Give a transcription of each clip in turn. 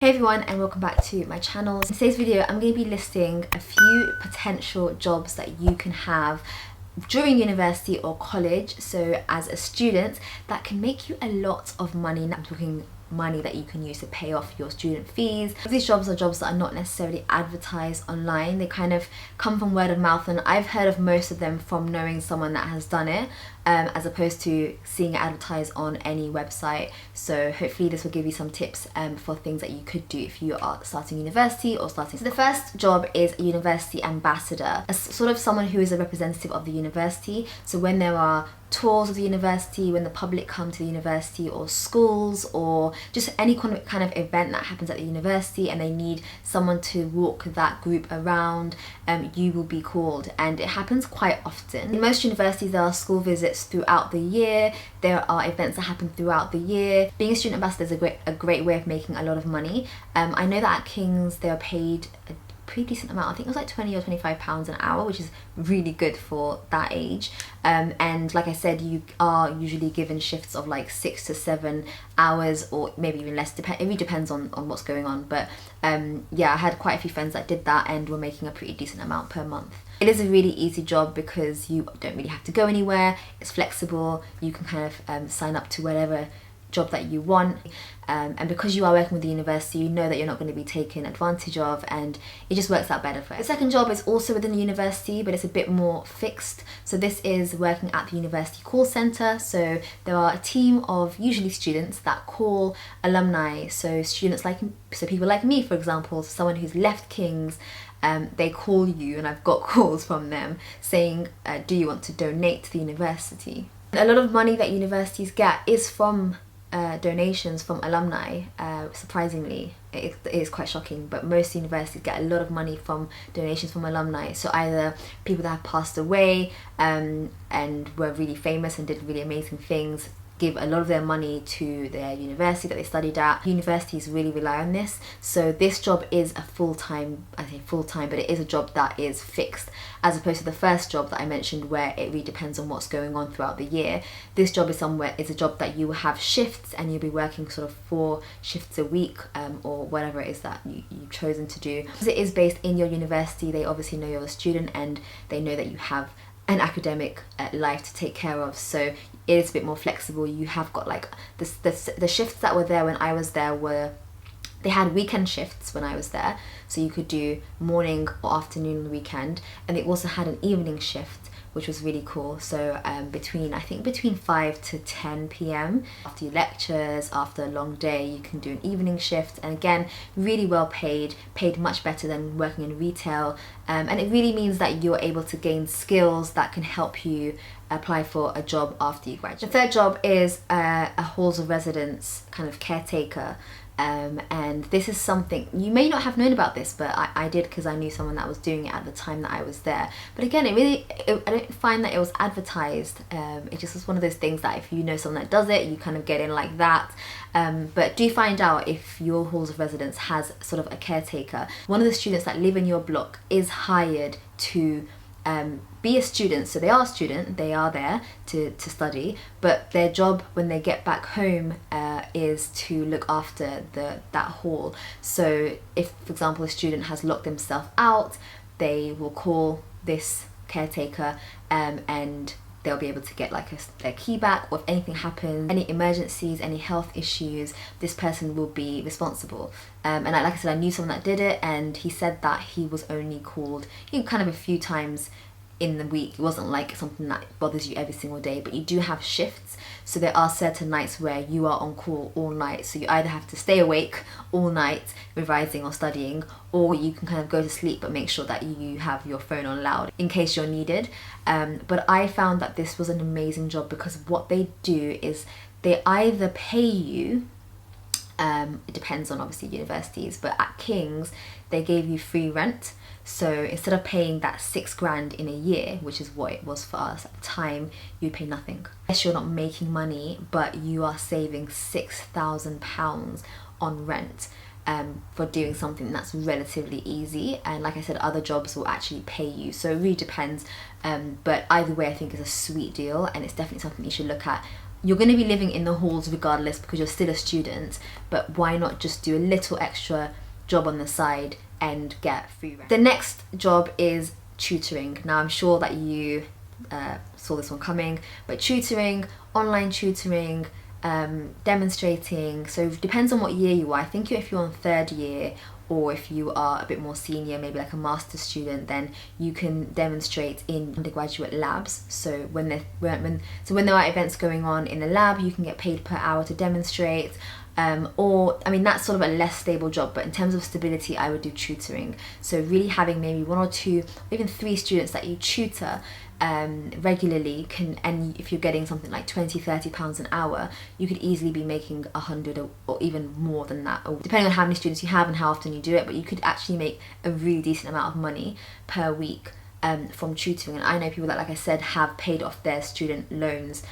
Hey everyone, and welcome back to my channel. In today's video I'm going to be listing a few potential jobs that you can have during university or college, so as a student, that can make you a lot of money. I'm talking money that you can use to pay off your student fees. These jobs are jobs that are not necessarily advertised online. They kind of come from word of mouth, and I've heard of most of them from knowing someone that has done it, as opposed to seeing it advertised on any website. So hopefully this will give you some tips for things that you could do if you are starting university or starting. So the first job is a university ambassador, a sort of someone who is a representative of the university. So when there are tours of the university, when the public come to the university, or schools, or just any kind of event that happens at the university and they need someone to walk that group around, you will be called, and it happens quite often. In most universities there are school visits throughout the year, there are events that happen throughout the year. Being a student ambassador is a great way of making a lot of money. I know that at King's they are paid a pretty decent amount. I think it was like 20 or 25 pounds an hour, which is really good for that age. And like I said, you are usually given shifts of like 6 to 7 hours, or maybe even less. It really depends on what's going on. But yeah, I had quite a few friends that did that and were making a pretty decent amount per month. It is a really easy job because you don't really have to go anywhere. It's flexible. You can kind of sign up to whatever job that you want, and because you are working with the university, you know that you're not going to be taken advantage of, and it just works out better for it. The second job is also within the university, but it's a bit more fixed. So this is working at the university call centre. So there are a team of usually students that call alumni, so people like me, for example, someone who's left King's. They call you, and I've got calls from them saying, do you want to donate to the university? A lot of money that universities get is from donations from alumni. Surprisingly, it is quite shocking, but most universities get a lot of money from donations from alumni. So either people that have passed away and were really famous and did really amazing things give a lot of their money to their university that they studied at. Universities really rely on this. So this job is a full-time, I say full-time, but it is a job that is fixed, as opposed to the first job that I mentioned where it really depends on what's going on throughout the year. This job is a job that you will have shifts, and you'll be working sort of 4 shifts a week, or whatever it is that you've chosen to do. Because it is based in your university, they obviously know you're a student and they know that you have an academic life to take care of, so it is a bit more flexible. You have got like the shifts that were there when I was there they had weekend shifts when I was there, so you could do morning or afternoon on the weekend, and they also had an evening shift, which was really cool. So between 5 to 10 p.m. after your lectures, after a long day, you can do an evening shift, and again, really well paid much better than working in retail, and it really means that you're able to gain skills that can help you apply for a job after you graduate. The third job is a halls of residence kind of caretaker. And this is something, you may not have known about this, but I did, because I knew someone that was doing it at the time that I was there. But again, I don't find that it was advertised. It just was one of those things that if you know someone that does it, you kind of get in like that. But do find out if your halls of residence has sort of a caretaker. One of the students that live in your block is hired to be a student. So they are a student, they are there to study, but their job when they get back home is to look after that hall. So if, for example, a student has locked themselves out, they will call this caretaker, and they'll be able to get like their key back, or if anything happens, any emergencies, any health issues, this person will be responsible. And like I said, I knew someone that did it, and he said that he was only called kind of a few times in the week. It wasn't like something that bothers you every single day, but you do have shifts. So there are certain nights where you are on call all night, so you either have to stay awake all night revising or studying, or you can kind of go to sleep but make sure that you have your phone on loud in case you're needed. But I found that this was an amazing job, because what they do is they either pay you, it depends on obviously universities, but at King's they gave you free rent. So instead of paying that 6 grand in a year, which is what it was for us at the time, you pay nothing. Yes, you're not making money, but you are saving £6,000 on rent for doing something that's relatively easy. And like I said, other jobs will actually pay you, so it really depends. But either way, I think it's a sweet deal, and it's definitely something you should look at you're going to be living in the halls regardless because you're still a student, but why not just do a little extra job on the side and get free rent? The next job is tutoring. Now I'm sure that you saw this one coming, but tutoring, online tutoring, demonstrating, so it depends on what year you are. I think if you're on third year, or if you are a bit more senior, maybe like a master's student, then you can demonstrate in undergraduate labs. So when there are events going on in the lab, you can get paid per hour to demonstrate. Or, I mean, that's sort of a less stable job, but in terms of stability, I would do tutoring. So really having maybe 1 or 2, or even 3 students that you tutor regularly and if you're getting something like £20-30 an hour, you could easily be making 100 or even more than that, or depending on how many students you have and how often you do it, but you could actually make a really decent amount of money per week from tutoring. And I know people that, like I said, have paid off their student loans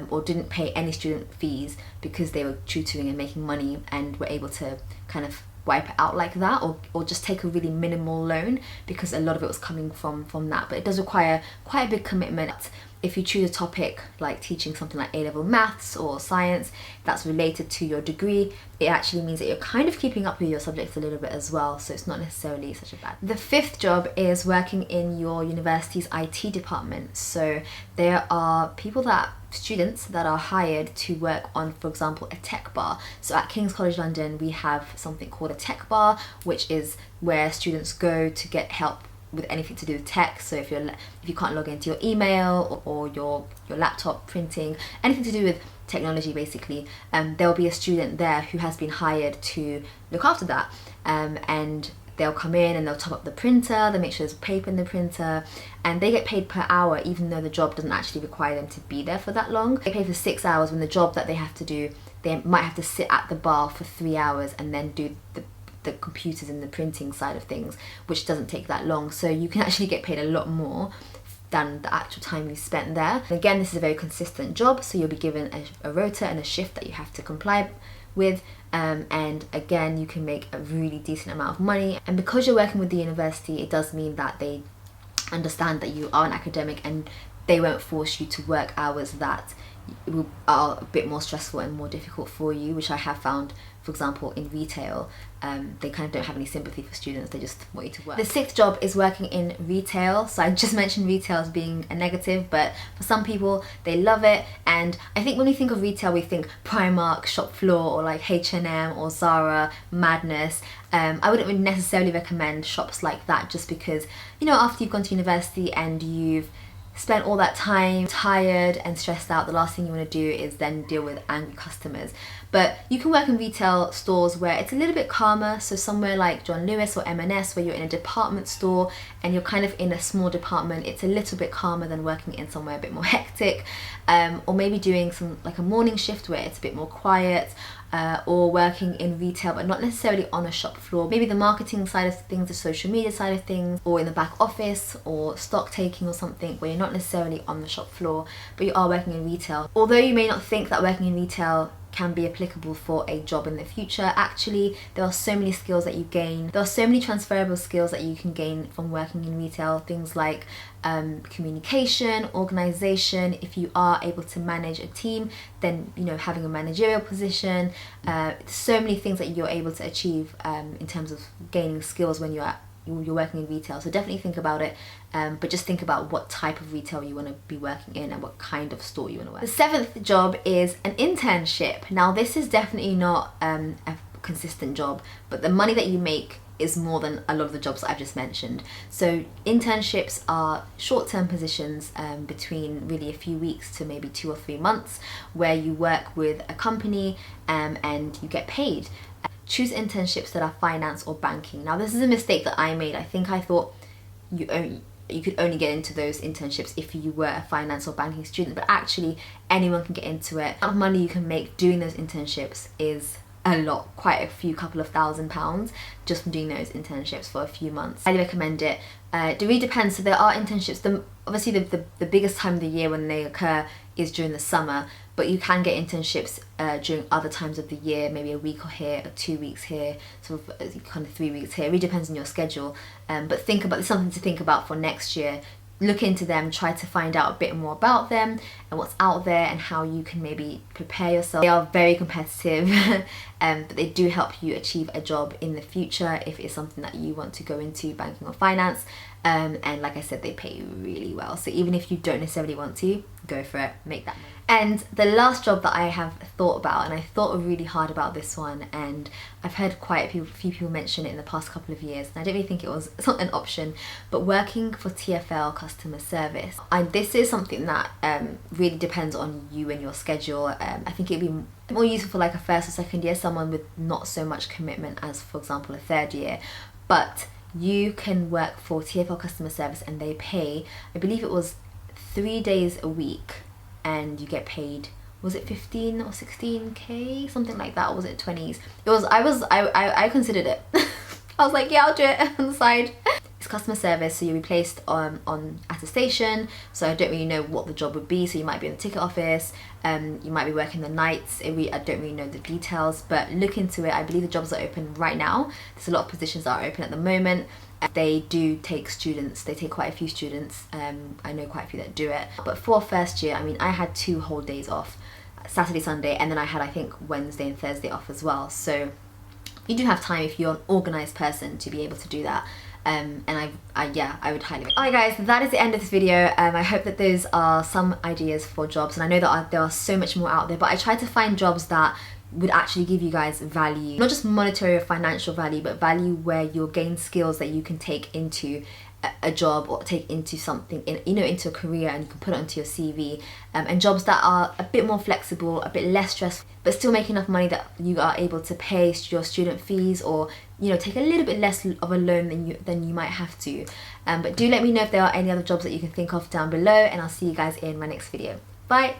or didn't pay any student fees because they were tutoring and making money and were able to kind of wipe it out like that, or just take a really minimal loan because a lot of it was coming from that. But it does require quite a big commitment. If you choose a topic like teaching something like A-level maths or science that's related to your degree, it actually means that you're kind of keeping up with your subjects a little bit as well, so it's not necessarily such a bad. The 5th job is working in your university's IT department. So there are students that are hired to work on, for example, a tech bar. So at King's College London, we have something called a tech bar, which is where students go to get help with anything to do with tech. So if you can't log into your email or your laptop, printing, anything to do with technology basically, there'll be a student there who has been hired to look after that, and they'll come in and they'll top up the printer, they'll make sure there's paper in the printer, and they get paid per hour even though the job doesn't actually require them to be there for that long. They pay for 6 hours when the job that they have to do, they might have to sit at the bar for 3 hours and then do the computers and the printing side of things, which doesn't take that long. So you can actually get paid a lot more than the actual time you spent there. And again, this is a very consistent job, so you'll be given a rota and a shift that you have to comply with, and again, you can make a really decent amount of money. And because you're working with the university, it does mean that they understand that you are an academic and they won't force you to work hours that are a bit more stressful and more difficult for you, which I have found, for example, in retail. They kind of don't have any sympathy for students, they just want you to work. The 6th job is working in retail. So I just mentioned retail as being a negative, but for some people they love it. And I think when we think of retail, we think Primark, shop floor, or like H&M or Zara, Madness. I wouldn't really necessarily recommend shops like that, just because, you know, after you've gone to university and you've spent all that time tired and stressed out, the last thing you want to do is then deal with angry customers. But you can work in retail stores where it's a little bit calmer, so somewhere like John Lewis or M&S, where you're in a department store and you're kind of in a small department, it's a little bit calmer than working in somewhere a bit more hectic, or maybe doing some like a morning shift where it's a bit more quiet, or working in retail but not necessarily on a shop floor, maybe the marketing side of things, the social media side of things, or in the back office or stock taking or something, where you're not necessarily on the shop floor but you are working in retail. Although you may not think that working in retail can be applicable for a job in the future, actually there are so many skills that you gain. There are so many transferable skills that you can gain from working in retail, things like communication, organization. If you are able to manage a team, then, you know, having a managerial position, so many things that you're able to achieve in terms of gaining skills when you're working in retail. So definitely think about it, but just think about what type of retail you want to be working in and what kind of store you want to work. The 7th job is an internship. Now this is definitely not a consistent job, but the money that you make is more than a lot of the jobs that I've just mentioned. So internships are short-term positions between really a few weeks to maybe 2 or 3 months, where you work with a company and you get paid. Choose internships that are finance or banking. Now this is a mistake that I made. I think I thought you could only get into those internships if you were a finance or banking student, but actually anyone can get into it. The amount of money you can make doing those internships is a lot, quite a few couple of £1,000s just from doing those internships for a few months. I recommend it. It really depends. So there are internships, obviously the biggest time of the year when they occur is during the summer, but you can get internships during other times of the year, maybe a week or here, or 2 weeks here, sort of kind of 3 weeks here. It really depends on your schedule. But think about, it's something to think about for next year. look into them, try to find out a bit more about them and what's out there and how you can maybe prepare yourself. They are very competitive, but they do help you achieve a job in the future if it's something that you want to go into, banking or finance. And like I said, they pay really well. So even if you don't necessarily want to, go for it, make that money. And the last job that I have thought about, and I thought really hard about this one, and I've heard quite a few people mention it in the past couple of years, and I don't really think it's not an option, but working for TfL customer service. This is something that really depends on you and your schedule. I think it'd be more useful for like a first or second year, someone with not so much commitment as, for example, a third year. But you can work for TfL customer service and they pay, I believe it was 3 days a week, and you get paid, was it 15 or 16k, something like that, or was it 20s? It was, I considered it. I was like, yeah, I'll do it on the side. It's customer service, so you'll be placed at a station, so I don't really know what the job would be. So you might be in the ticket office, you might be working the nights. I don't really know the details, but look into it. I believe the jobs are open right now. There's a lot of positions that are open at the moment. They do take students, they take quite a few students. I know quite a few that do it. But for first year, I mean, I had 2 whole days off, Saturday, Sunday, and then I had, I think, Wednesday and Thursday off as well. So you do have time if you're an organised person to be able to do that. And I would highly recommend. Alright guys, that is the end of this video. I hope that those are some ideas for jobs, and I know that there are so much more out there, but I tried to find jobs that would actually give you guys value, not just monetary or financial value, but value where you'll gain skills that you can take into a job or take into something, into a career, and you can put it onto your CV, and jobs that are a bit more flexible, a bit less stressful, but still make enough money that you are able to pay your student fees, or take a little bit less of a loan than you might have to. But do let me know if there are any other jobs that you can think of down below, and I'll see you guys in my next video. Bye.